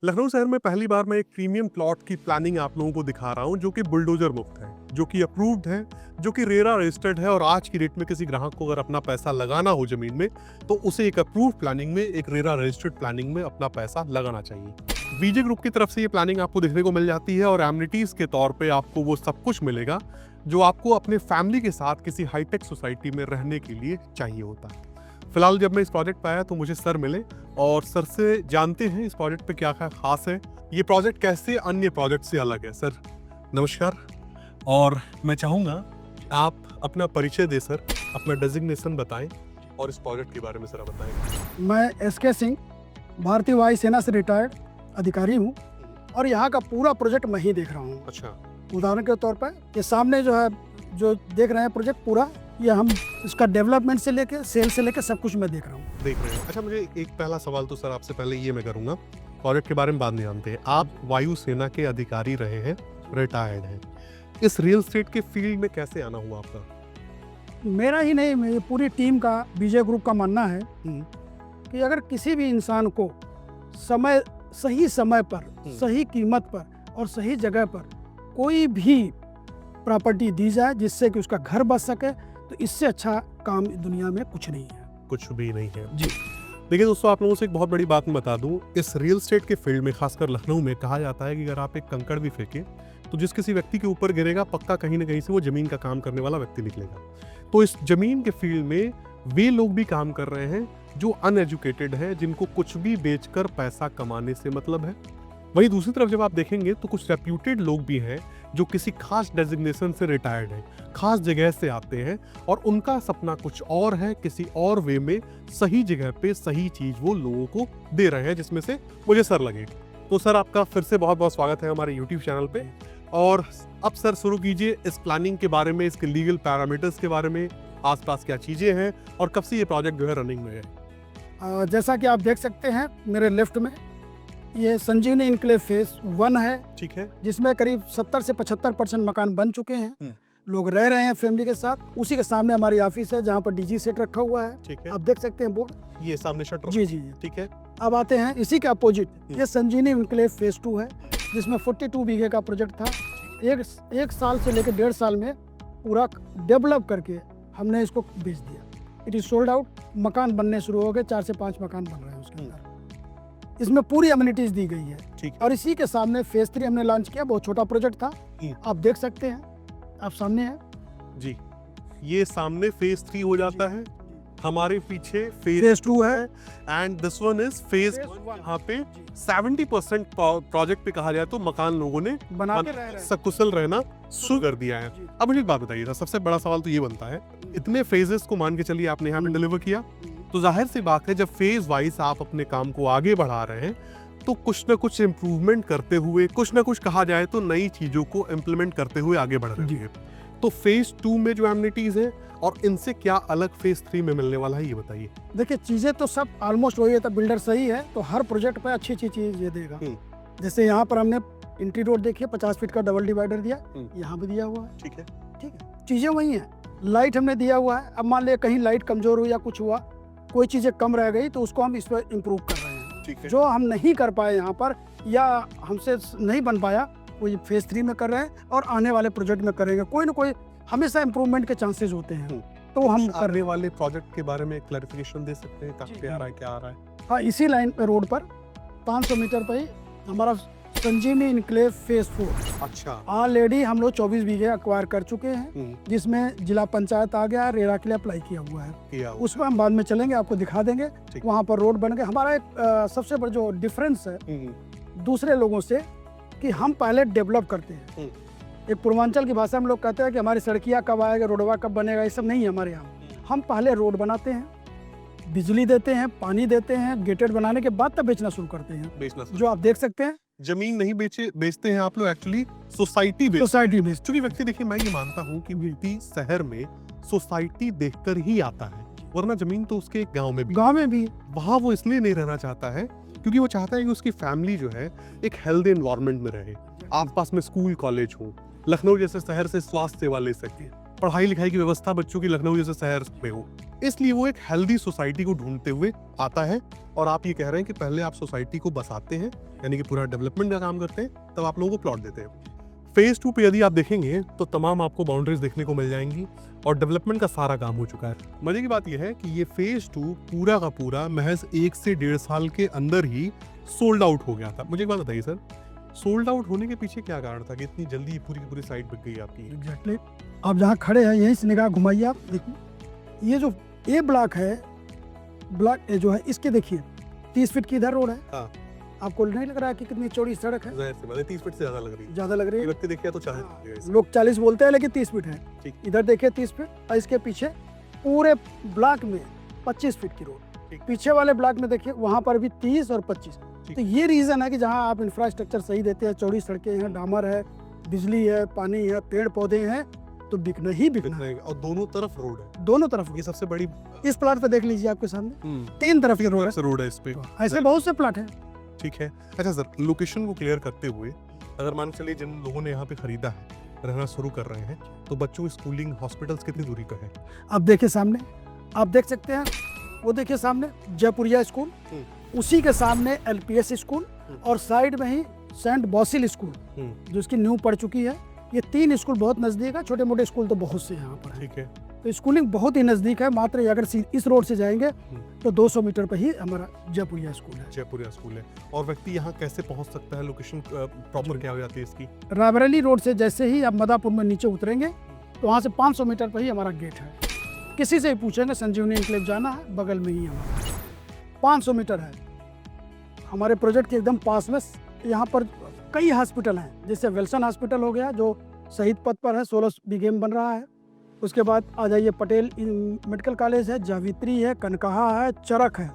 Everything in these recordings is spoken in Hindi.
लखनऊ शहर में पहली बार मैं एक प्रीमियम प्लॉट की प्लानिंग आप लोगों को दिखा रहा हूं जो कि बुलडोजर मुक्त है, जो कि अप्रूव्ड है, जो कि रेरा रजिस्टर्ड है और आज की डेट में किसी ग्राहक को अगर अपना पैसा लगाना हो जमीन में तो उसे एक अप्रूव्ड प्लानिंग में, एक रेरा रजिस्टर्ड प्लानिंग में अपना पैसा लगाना चाहिए। वीजे ग्रुप की तरफ से ये प्लानिंग आपको देखने को मिल जाती है और एमिनिटीज के तौर पे आपको वो सब कुछ मिलेगा जो आपको अपने फैमिली के साथ किसी हाईटेक सोसाइटी में रहने के लिए चाहिए होता है। फिलहाल जब मैं इस प्रोजेक्ट पे आया तो मुझे सर मिले और सर से जानते हैं इस प्रोजेक्ट पे क्या क्या खास है, ये प्रोजेक्ट कैसे अन्य प्रोजेक्ट से अलग है। सर नमस्कार, और मैं चाहूँगा आप अपना परिचय दें सर, अपना डेजिग्नेशन बताएं और इस प्रोजेक्ट के बारे में सर बताएं। मैं एसके सिंह, भारतीय वायुसेना से रिटायर्ड अधिकारी हूँ और यहाँ का पूरा प्रोजेक्ट मैं ही देख रहा हूँ। अच्छा, उदाहरण के तौर पर ये सामने जो देख रहे हैं प्रोजेक्ट पूरा, ये हम इसका डेवलपमेंट से लेके सेल से लेके सब कुछ मैं देख रहा हूँ। देख रहे हैं। अच्छा, मुझे एक पहला सवाल तो सर आपसे पहले ये मैं करूँगा, प्रोजेक्ट के बारे में बात नहीं जानते हैं, आप वायुसेना के अधिकारी रहे हैं, रिटायर्ड हैं, इस रियल एस्टेट के फील्ड में कैसे आना हुआ आपका? मेरा ही नहीं, मेरी पूरी टीम का, विजय ग्रुप का मानना है कि अगर किसी भी इंसान को सही समय पर, सही कीमत पर और सही जगह पर कोई भी प्रॉपर्टी दी जाए जिससे कि उसका घर बच सके, तो इससे अच्छा काम दुनिया में कुछ नहीं है। कुछ भी नहीं है जी। देखिए दोस्तों, आप लोगों से एक बहुत बड़ी बात मैं बता दूं, इस रियल एस्टेट के फील्ड में खासकर लखनऊ में कहा जाता है कि अगर आप एक कंकड़ भी फेंके तो जिस किसी व्यक्ति के ऊपर गिरेगा पक्का कहीं ना कहीं से वो जमीन का काम करने वाला व्यक्ति निकलेगा। तो इस जमीन के फील्ड में वे लोग भी काम कर रहे हैं जो अनएजुकेटेड है, जिनको कुछ भी बेचकर पैसा कमाने से मतलब है। वहीं दूसरी तरफ जब आप देखेंगे तो कुछ रेप्यूटेड लोग भी हैं जो किसी खास डेजिग्नेशन से रिटायर्ड हैं, खास जगह से आते हैं और उनका सपना कुछ और है, किसी और वे में सही जगह पे सही चीज वो लोगों को दे रहे हैं, जिसमें से मुझे सर लगे। तो सर आपका फिर से बहुत बहुत स्वागत है हमारे यूट्यूब चैनल पे। और अब सर शुरू कीजिए इस प्लानिंग के बारे में, इसके लीगल पैरामीटर्स के बारे में, आसपास क्या चीजें हैं और कब से ये प्रोजेक्ट जो है रनिंग में है। जैसा कि आप देख सकते हैं मेरे लेफ्ट में, ये संजीवनी इनक्लेव फेज 1 है, ठीक है, जिसमें करीब 70 से 75% मकान बन चुके हैं, लोग रह रहे हैं फैमिली के साथ। उसी के सामने हमारी ऑफिस है जहाँ पर डीजी सेट रखा हुआ है, ठीक है, आप देख सकते हैं बोर्ड, ये सामने शटर। जी जी। ठीक है। अब आते हैं इसी के अपोजिट, ये संजीवनी इनक्लेव फेज 2 है जिसमें 42 बीघे का प्रोजेक्ट था। एक साल से लेकर 1.5 साल में पूरा डेवलप करके हमने इसको बेच दिया। इट इज सोल्ड आउट, मकान बनने शुरू हो गए, 4 से 5 मकान बन रहे हैं उसके अंदर। इसमें पूरी अम्यूनिटीज दी गई है। ठीक है। और इसी के सामने फेज 3 हमने लॉन्च किया, बहुत छोटा प्रोजेक्ट था, आप देख सकते हैं, आप सामने है जी, ये सामने फेज 3 हो जाता है, हमारे पीछे फेज 2 है and this one is phase 1। यहाँ पे 70% प्रोजेक्ट पे कहा जाए तो मकान लोगों ने बना के रह रहे हैं। सकुशल रहना शुरू कर दिया है। अब मुझे एक बात बताइए, सबसे बड़ा सवाल तो ये बनता है, इतने फेजेस को मान के चलिए आपने यहाँ पे डिलीवर किया, तो जाहिर सी बात है जब फेज वाइज आप अपने काम को आगे बढ़ा रहे हैं तो कुछ ना कुछ इम्प्रूवमेंट करते हुए, कुछ ना कुछ कहा जाए तो नई चीजों को इम्प्लीमेंट करते हुए आगे बढ़ रहे हैं। तो फेज 2 में जो एमिनिटीज है और इनसे क्या अलग फेज 3 में मिलने वाला है, ये बताइए। देखिए, चीजें तो सब ऑलमोस्ट वही है, तो बिल्डर सही है तो हर प्रोजेक्ट पे अच्छी अच्छी चीज ये देगा। जैसे यहाँ पर हमने एंट्री रोड देखिए, 50 फीट का डबल डिवाइडर दिया, यहाँ भी दिया हुआ है। ठीक है, ठीक है, चीजें वही है। लाइट हमने दिया हुआ है, अब मान लिया कहीं लाइट कमजोर हुई या कुछ हुआ, कोई चीजें कम रह गई तो उसको हम इस पर इम्प्रूव कर रहे हैं। ठीक है। जो हम नहीं कर पाए यहाँ पर या हमसे नहीं बन पाया, वो ये फेज 3 में कर रहे हैं और आने वाले प्रोजेक्ट में करेंगे। कोई ना कोई हमेशा इम्प्रूवमेंट के चांसेस होते हैं, तो हम करने वाले प्रोजेक्ट के बारे में क्लैरिफिकेशन दे सकते हैं, कहाँ पे आ रहा है, क्या आ रहा है? हाँ, इसी लाइन पे रोड पर 500 मीटर पे ही हमारा संजीवनी इनक्लेव फेज 4। अच्छा, ऑलरेडी हम लोग 24 बीघे अक्वायर कर चुके हैं, जिसमें जिला पंचायत आ गया, रेरा के लिए अप्लाई किया हुआ है। उसमें हम बाद में चलेंगे, आपको दिखा देंगे। वहाँ पर रोड बन गए। हमारा एक सबसे बड़ा जो डिफरेंस है दूसरे लोगों से, कि हम पहले डेवलप करते हैं। एक पूर्वांचल की भाषा में लोग कहते हैं कि हमारी सड़कियाँ कब आएगा, रोडवा कब बनेगा, ये सब नहीं है हमारे यहाँ। हम पहले रोड बनाते हैं, बिजली देते हैं, पानी देते हैं, गेटेड बनाने के बाद तब बेचना शुरू करते हैं। जो आप देख सकते हैं, जमीन नहीं बेचते हैं आप लोग, एक्चुअली सोसाइटी में। क्योंकि व्यक्ति, देखिए मैं ये मानता हूँ कि व्यक्ति शहर में सोसाइटी देखकर ही आता है, वरना जमीन तो उसके गांव में भी वहाँ वो इसलिए नहीं रहना चाहता है क्योंकि वो चाहता है कि उसकी फैमिली जो है एक हेल्दी एनवायरनमेंट में रहे, आसपास में स्कूल कॉलेज हो, लखनऊ जैसे शहर से स्वास्थ्य सेवा ले सके, पढ़ाई लिखाई की व्यवस्था बच्चों की लखनऊ जैसे शहर में हो। इसलिए वो एक हेल्दी सोसाइटी को ढूंढते हुए आता है। और आप ये कह रहे हैं कि पहले आप सोसाइटी को बसाते हैं, यानी कि पूरा डेवलपमेंट का काम करते हैं, तब आप लोगों को प्लॉट देते हैं। फेज 2 पे यदि आप देखेंगे तो तमाम आपको बाउंड्रीज देखने को मिल जाएंगी और डेवलपमेंट का सारा काम हो चुका है। मजे की बात यह है कि ये फेज 2 पूरा का पूरा महज 1 से 1.5 साल के अंदर ही सोल्ड आउट हो गया था। मुझे एक बात बताइए सर, सोल्ड आउट होने के पीछे क्या कारण था कि इतनी जल्दी पूरी की पूरी साइट बिक गई आपकी? एग्जैक्टली। आप जहाँ खड़े हैं यहीं से निगाह घुमाइए, आप देखिए ये जो ए ब्लॉक है, ब्लॉक ए जो है, इसके देखिए 30 फीट की इधर रोड है। हाँ। आपको नहीं लग रहा है कि कितनी चौड़ी सड़क है? जाहिर सी बात है 30 फीट से ज्यादा लग रही है। ज्यादा लग रही है। व्यक्ति देखिए तो 40 लोग 40 बोलते हैं लेकिन 30 फीट है। ठीक। इधर देखिए 30 फीट और इसके पीछे पूरे ब्लॉक में 25 फीट की रोड। पीछे वाले ब्लॉक में देखिए वहाँ पर भी 30 और 25। तो ये रीजन है कि जहाँ आप इंफ्रास्ट्रक्चर सही देते हैं, चौड़ी सड़कें हैं, डामर है, बिजली है, पानी है, पेड़ पौधे हैं, तो बिकना ही बिकना है। और दोनों तरफ रोड है, दोनों तरफ। ये सबसे बड़ी इस प्लाट पे देख लीजिए आपके सामने 3 तरफ की रोड है। इस पे ऐसे बहुत से प्लाट हैं। ठीक है। अच्छा सर, लोकेशन को क्लियर करते हुए अगर मान के चलिए जिन लोगों ने यहाँ पे खरीदा है, रहना शुरू कर रहे हैं, तो बच्चों की स्कूलिंग, हॉस्पिटल्स कितनी दूरी पर है? आप देखिए सामने, आप देख सकते हैं, वो देखिए सामने जयपुरिया स्कूल, उसी के सामने LPS स्कूल और साइड में ही सेंट बॉसिल स्कूल जो इसकी नींव पड़ चुकी है। ये 3 स्कूल बहुत नजदीक है, छोटे मोटे स्कूल तो बहुत से यहाँ पर है। ठीक है। तो स्कूलिंग बहुत ही नजदीक है। मात्र अगर इस रोड से जाएंगे तो 200 मीटर पर ही हमारा जयपुरिया स्कूल है। जयपुरिया स्कूल है। और व्यक्ति यहाँ कैसे पहुँच सकता है? लोकेशन प्रॉपर क्या हो जाती है इसकी? रायबरेली रोड से जैसे ही आप मदापुर में नीचे उतरेंगे तो वहाँ से 500 मीटर पर ही हमारा गेट है। किसी से भी पूछेंगे संजीवनी एन्क्लेव जाना है, बगल में ही हमारा 500 मीटर है। हमारे प्रोजेक्ट के एकदम पास में यहाँ पर कई हॉस्पिटल हैं, जैसे विल्सन हॉस्पिटल हो गया जो शहीद पथ पर है, 16 बीघे में बन रहा है। उसके बाद आ जाइए पटेल मेडिकल कॉलेज है, जावित्री है, कनकहा है, चरक है।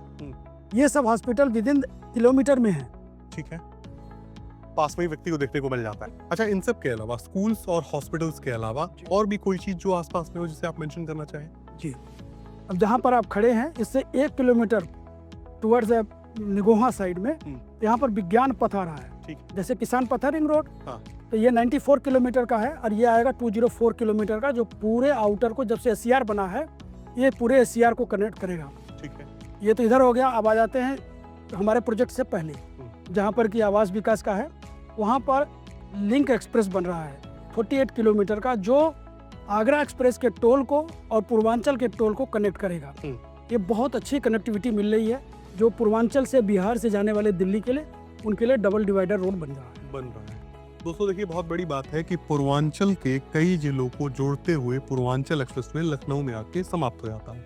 ये सब हॉस्पिटल विदिन किलोमीटर में है। ठीक है, पास में ही व्यक्ति को देखने को मिल जाता है। अच्छा, इन सब के अलावा स्कूल्स और हॉस्पिटल्स के अलावा और भी कोई चीज जो आसपास में हो जिसे आप मेंशन करना चाहें? जी, अब जहाँ पर आप खड़े हैं इससे 1 किलोमीटर टुवर्ड्स निगोहा साइड में यहाँ पर विज्ञान पथ आ रहा है। ठीक। जैसे किसान पथ है रिंग रोड, हाँ। तो ये 94 किलोमीटर का है और ये आएगा 204 किलोमीटर का, जो पूरे आउटर को, जब से SCR बना है, ये पूरे SCR को कनेक्ट करेगा। ठीक है। ये तो इधर हो गया। अब आ जाते हैं हमारे प्रोजेक्ट से पहले, जहाँ पर कि आवास विकास का है, वहाँ पर लिंक एक्सप्रेस बन रहा है 48 किलोमीटर का, जो आगरा एक्सप्रेस के टोल को और पूर्वांचल के टोल को कनेक्ट करेगा। ये बहुत अच्छी कनेक्टिविटी मिल रही है। जो पूर्वांचल से, बिहार से जाने वाले दिल्ली के लिए, उनके लिए डबल डिवाइडर रोड बन रहा है। दोस्तों देखिए, बहुत बड़ी बात है कि पूर्वांचल के कई जिलों को जोड़ते हुए पूर्वांचल एक्सप्रेसवे लखनऊ में आके समाप्त हो जाता है।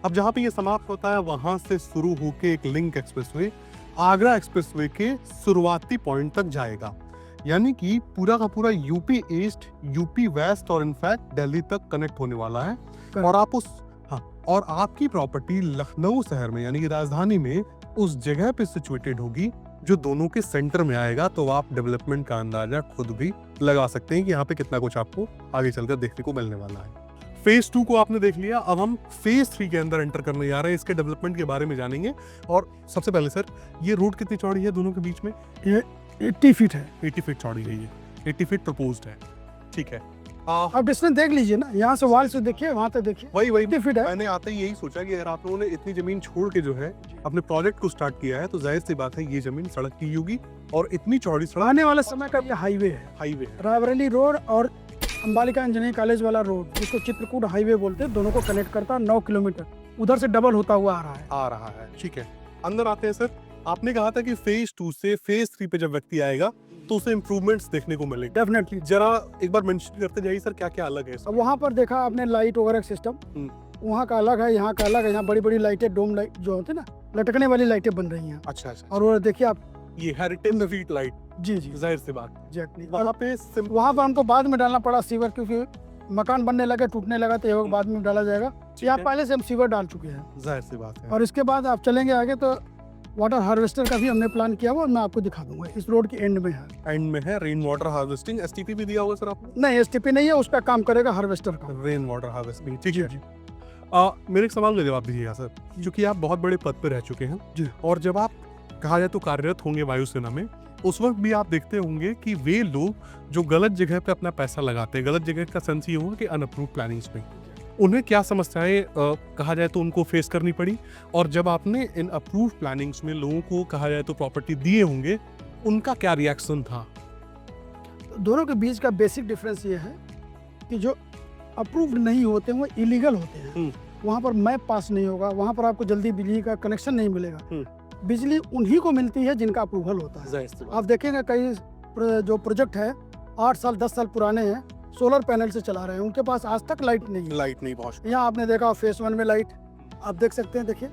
अब जहाँ पे ये समाप्त होता है वहां से शुरू होके एक लिंक एक्सप्रेसवे आगरा एक्सप्रेसवे के शुरुआती पॉइंट तक जाएगा, यानी कि पूरा का पूरा यूपी ईस्ट, यूपी वेस्ट और इनफैक्ट दिल्ली तक कनेक्ट होने वाला है। और आपकी प्रॉपर्टी लखनऊ शहर में, यानी कि राजधानी में, उस जगह पे सिचुएटेड होगी जो दोनों के सेंटर में आएगा। तो आप डेवलपमेंट का अंदाजा खुद भी लगा सकते हैं कि यहाँ पे कितना कुछ आपको आगे चलकर देखने को मिलने वाला है। फेज 2 को आपने देख लिया, अब हम फेज 3 के अंदर एंटर करने जा रहे हैं, इसके डेवलपमेंट के बारे में जानेंगे। और सबसे पहले सर, ये रोड कितनी चौड़ी है दोनों के बीच में? ये 80 फीट है। 80 फीट चौड़ी है, ये 80 फीट प्रपोज्ड है। ठीक है। आप डिस्टेंस देख लीजिए ना, यहाँ से वॉल से देखिए, वहाँ तक देखिए, वही 80 फीट है। मैंने आते ही यही सोचा कि अगर आप लोगों ने इतनी जमीन छोड़ के जो है अपने प्रोजेक्ट को स्टार्ट किया है, तो जाहिर सी बात है ये जमीन सड़क की होगी और इतनी चौड़ी सड़क। आने वाले समय का ये हाईवे है, रायबरेली रोड और अंबालिका इंजीनियरिंग कॉलेज वाला रोड, जिसको चित्रकूट हाईवे बोलते हैं, दोनों को कनेक्ट करता है। 9 किलोमीटर उधर से डबल होता हुआ आ रहा है। ठीक है, अंदर आते हैं सर। आपने कहा था कि फेज 2 से फेज 3 पे जब व्यक्ति आएगा तो उसे इम्प्रूवमेंट्स देखने को मिलेंगे। डेफिनेटली। जरा एक बार मेंशन करते जाइए सर, क्या क्या अलग है? अब वहाँ पर देखा आपने लाइट वगैरह सिस्टम, वहाँ का अलग है, यहाँ का अलग है। यहाँ बड़ी बड़ी लाइटें, डोम लाइट जो होती है ना, लटकने वाली लाइटें बन रही हैं। अच्छा। और वो देखिए आप, ये हेरिटेज स्ट्रीट लाइट। जी, जाहिर सी बात। एग्जैक्टली। वहाँ पर हमको बाद में डालना पड़ा सीवर, क्योंकि मकान बनने लगे, टूटने लगा, तो ये बाद में डाला जाएगा। यहाँ पहले से हम सीवर डाल चुके हैं, जाहिर सी बात है। और इसके बाद आप चलेंगे आगे तो वाटर हार्वेस्टर का भी हमने प्लान किया हुआ, मैं आपको दिखा दूंगा। इस रोड के एंड में है रेन वाटर हार्वेस्टिंग। STP भी दिया होगा सर आपको? नहीं, STP नहीं है, उस पर काम करेगा हार्वेस्टर का, रेन वाटर हार्वेस्टिंग। ठीक है जी। मेरे एक सवाल का जवाब दीजिएगा सर, क्योंकि आप बहुत बड़े पद पर रह चुके हैं जी, और जब आप कहा जाए तो कार्यरत होंगे वायुसेना में, उस वक्त भी आप देखते होंगे कि वे लोग जो गलत जगह पे अपना पैसा लगाते हैं, गलत जगह का सेंस ये होगा कि अनअप्रूव्ड प्लानिंग्स में, उन्हें क्या समस्याएं कहा जाए तो उनको फेस करनी पड़ी, और जब आपने इन अप्रूव्ड प्लानिंग्स में लोगों को कहा जाए तो प्रॉपर्टी दिए होंगे, उनका क्या रिएक्शन था? दोनों के बीच का बेसिक डिफरेंस ये है कि जो अप्रूव्ड नहीं होते हैं वो इलीगल होते हैं। वहाँ पर मैप पास नहीं होगा, वहाँ पर आपको जल्दी बिजली का कनेक्शन नहीं मिलेगा। बिजली उन्हीं को मिलती है जिनका अप्रूवल होता है। आप देखेंगे कई जो प्रोजेक्ट है 8 साल 10 साल पुराने हैं, सोलर पैनल से चला रहे हैं, उनके पास आज तक लाइट नहीं पहुँच। यहाँ आपने देखा फेज 1 में लाइट आप देख सकते हैं, देखिए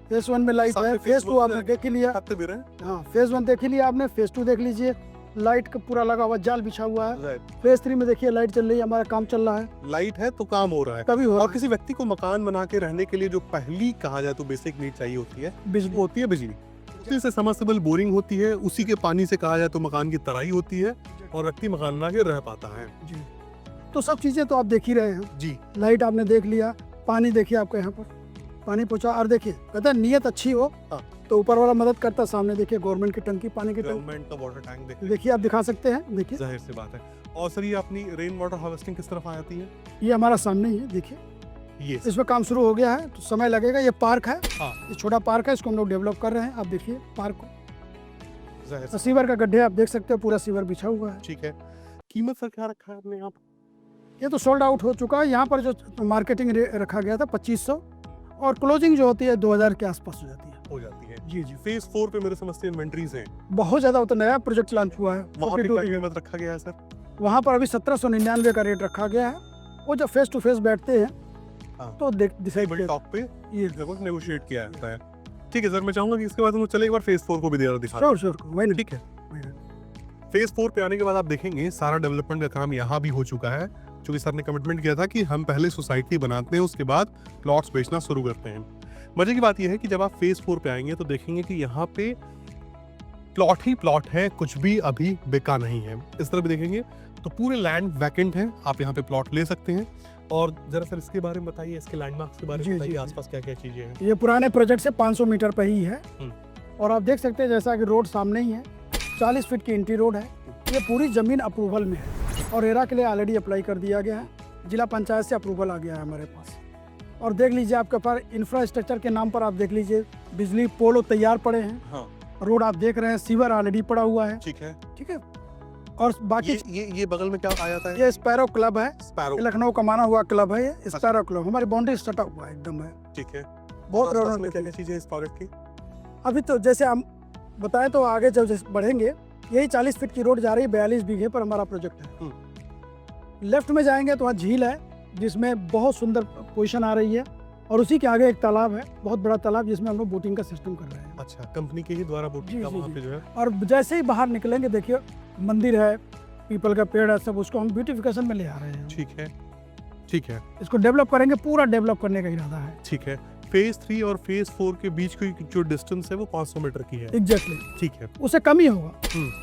फेज 1 में लाइट है, फेज 2 आपने देख ही लिया। हाँ, फेज 1 देख ही लिया आपने, फेज 2 देख लीजिए, लाइट का पूरा लगा हुआ जाल बिछा हुआ है। फेज 3 में देखिए लाइट चल रही है, हमारा काम चल रहा है। लाइट है तो काम हो रहा है, तभी हो। और किसी व्यक्ति को मकान बना के रहने के लिए जो पहली कहा जाए तो बेसिक नीड चाहिए होती है, बिजली होती है बिजली। उसी से समर्सिबल बोरिंग होती है, उसी के पानी से कहा जाए तो मकान की तराई होती है, और व्यक्ति मकान बना के रह पाता है। जी, तो सब चीजें तो आप देख ही रहे हैं जी। लाइट आपने देख लिया, पानी देखिए आपको यहाँ पर पानी पहुंचा, और देखिए कहता है नीयत अच्छी हो तो ऊपर वाला मदद करता है। सामने देखिए गवर्नमेंट की टंकी, पानी की टंकी, गवर्नमेंट का वाटर टैंक देखिए आप दिखा सकते हैं, देखिए जाहिर सी बात है। और सर ये अपनी रेन वाटर हार्वेस्टिंग किस तरफ आ जाती है? ये हमारा सामने ही है, देखिए ये इसमें काम शुरू हो गया है, तो समय लगेगा। ये पार्क है, ये छोटा पार्क है, इसको हम लोग डेवलप कर रहे हैं। आप देखिए पार्क को, जाहिर सीवर का गड्ढे आप देख सकते हो, पूरा सीवर बिछा हुआ है। ठीक है। कीमत सर क्या रखा है आपने यहाँ पर? ये तो सोल्ड आउट हो चुका है। यहाँ पर जो मार्केटिंग रखा गया था 2500, और क्लोजिंग जो होती है 2000 के आसपास हो जाती है। जी जी। फेज 4 पे मेरे समझते इन्वेंटरीज हैं बहुत ज्यादा, वो तो नया प्रोजेक्ट लॉन्च हुआ है। वहाँ पे क्या कीमत रखा गया है सर? वहाँ पर अभी 1799 का रेट रखा गया है। वो जब फेस टू फेस बैठते हैं तो डिसाइड टॉप पे ये जगह नेगोशिएट किया जाता है। ठीक है सर, मैं चाहूंगा कि इसके बाद हम चले एक बार फेज 4 को भी दिखा। श्योर वही, ठीक है। फेज 4 पे आने के बाद आप देखेंगे सारा डेवलपमेंट का काम यहाँ भी हो चुका है, क्योंकि सर ने कमिटमेंट किया था कि हम पहले सोसाइटी बनाते हैं, उसके बाद प्लॉट्स बेचना शुरू करते हैं। मजे की बात यह है कि जब आप फेज 4 पे आएंगे तो देखेंगे कि यहाँ पे प्लॉट ही प्लॉट है, कुछ भी अभी बिका नहीं है। इस तरह भी देखेंगे तो पूरे लैंड वैकेंट है, आप यहाँ पे प्लॉट ले सकते हैं। और जरा सर इसके बारे में बताइए, इसके लैंडमार्क्स के बारे में बताइए, आसपास क्या क्या चीजें हैं? ये पुराने प्रोजेक्ट से 500 मीटर पर ही है, और आप देख सकते हैं जैसा कि रोड सामने ही है, 40 फीट की एंट्री रोड है। ये पूरी जमीन अप्रूवल में है, और रेरा के लिए ऑलरेडी अप्लाई कर दिया गया है, जिला पंचायत से अप्रूवल आ गया है हमारे पास। और देख लीजिए आपके पास इंफ्रास्ट्रक्चर के नाम पर आप देख लीजिए बिजली पोल तैयार पड़े हैं। रोड आप देख रहे हैं, सीवर ऑलरेडी पड़ा हुआ है। ठीक है। और बाकी ये बगल में क्या आ जाता है? ये स्पैरो क्लब है, स्पैरो लखनऊ का माना हुआ क्लब है। ये स्पैरो क्लब हमारी बाउंड्री सटा हुआ है एकदम है। ठीक है। बहुत रौनक में क्या चीजें इस प्रोजेक्ट की? अभी तो जैसे हम बताएं तो आगे जब बढ़ेंगे, यही 40 फीट की रोड जा रही है, 42 बीघे पर हमारा प्रोजेक्ट है। लेफ्ट में जाएंगे तो वहाँ झील है, जिसमें बहुत सुंदर पोजीशन आ रही है, और उसी के आगे एक तालाब है, बहुत बड़ा तालाब, जिसमें हम लोग बोटिंग का सिस्टम कर रहे हैं। अच्छा, कंपनी के ही द्वारा बोटिंग का वहाँ पे जो है। और जैसे ही बाहर निकलेंगे देखिए मंदिर है, पीपल का पेड़ है, सब उसको हम ब्यूटिफिकेशन में ले आ रहे हैं। ठीक है। इसको डेवलप करेंगे, पूरा डेवलप करने का इरादा है। ठीक है। फेज 3 और फेज 4 के बीच की जो डिस्टेंस है वो 500 मीटर की है। एग्जैक्टली। ठीक है। उससे कम ही होगा,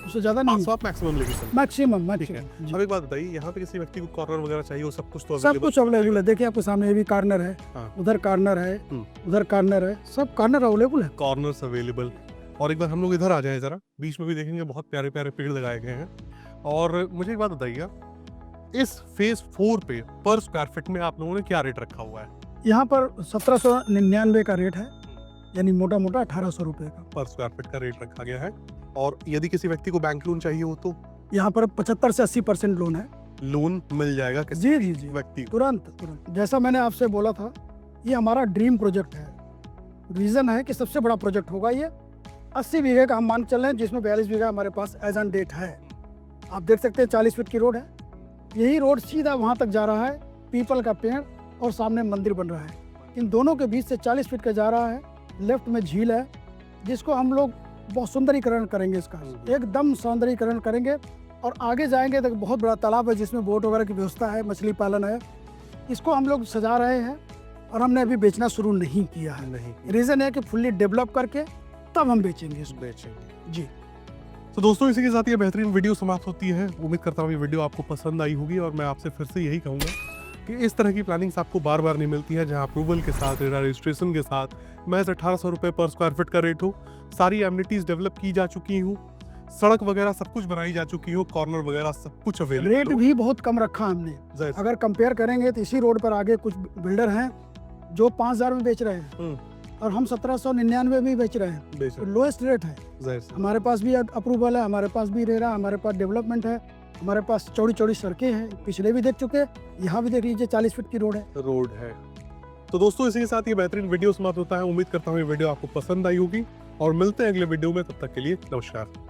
उससे ज्यादा नहीं। 500 आप मैक्सिमम लेके चलो। मैक्सिमम। अब एक बात बताइए, यहाँ पे किसी व्यक्ति को कॉर्नर वगैरह चाहिए, वो सब कुछ तो सब कुछ अवेलेबल है। देखिए आपके सामने ये भी कॉर्नर है, उधर कॉर्नर है, उधर कॉर्नर है, सब कॉर्नर अवेलेबल है। Corners available. और एक बार हम लोग इधर आ जाएं जरा, बीच में भी देखेंगे बहुत प्यारे प्यारे पेड़ लगाए गए हैं। और मुझे एक बात बताइए, इस फेज 4 पे पर स्क्वायर फीट में आप लोगों ने क्या रेट रखा हुआ है? यहाँ पर 1799 का रेट है, यानी मोटा मोटा 1800 रुपए का पर स्क्वायर फीट का रेट रखा गया है। और यदि किसी व्यक्ति को बैंक लोन चाहिए हो तो यहाँ पर 75 से 80% लोन है। लोन मिल जाएगा किसी जी व्यक्ति को? तुरंत। जैसा मैंने आपसे बोला था, ये हमारा ड्रीम प्रोजेक्ट है। रीजन है कि सबसे बड़ा प्रोजेक्ट होगा ये। 80 बीघे का हम मान चल रहे हैं, जिसमें 42 बीघा हमारे पास एज ऑन डेट है। आप देख सकते हैं 40 फीट की रोड है, यही रोड सीधा वहाँ तक जा रहा है, पीपल का पेड़ और सामने मंदिर बन रहा है। इन दोनों के बीच से 40 फीट का जा रहा है। लेफ्ट में झील है, जिसको हम लोग बहुत सुंदरीकरण करेंगे, इसका एकदम सौंदर्यीकरण करेंगे। और आगे जाएंगे तो बहुत बड़ा तालाब है, जिसमें बोट वगैरह की व्यवस्था है, मछली पालन है। इसको हम लोग सजा रहे हैं, और हमने अभी बेचना शुरू नहीं किया है। रीज़न है कि फुल्ली डेवलप करके तब हम बेचेंगे इसको। जी। तो दोस्तों, इसी के साथ ये बेहतरीन वीडियो समाप्त होती है। उम्मीद करता हूँ ये वीडियो आपको पसंद आई होगी, और मैं आपसे फिर से यही कहूँगा कि इस तरह की प्लानिंग्स आपको बार बार नहीं मिलती है, जहाँ अप्रूवल के साथ, रेरा रजिस्ट्रेशन के साथ महज 1800 रुपये पर स्क्वायर फीट का रेट हो, सारी एमिनिटीज़ डेवलप की जा चुकी हूँ, सड़क वगैरह सब कुछ बनाई जा चुकी हो, कॉर्नर वगैरह सब कुछ अवेलेबल। रेट भी बहुत कम रखा हमने। अगर कंपेयर करेंगे तो इसी रोड पर आगे कुछ बिल्डर हैं जो 5,000 में बेच रहे हैं और हम 1799 में बेच रहे हैं, तो लोएस्ट रेट है। हमारे पास भी अप्रूवल है, हमारे पास भी रेरा, हमारे पास डेवलपमेंट है, हमारे पास चौड़ी चौड़ी सड़कें हैं, पिछले भी देख चुके, यहाँ भी देख लीजिए 40 फीट की रोड है। तो दोस्तों इसी के साथ ये बेहतरीन वीडियो समाप्त होता है। उम्मीद करता हूँ ये वीडियो आपको पसंद आई होगी और मिलते हैं अगले वीडियो में। तब तक के लिए नमस्कार।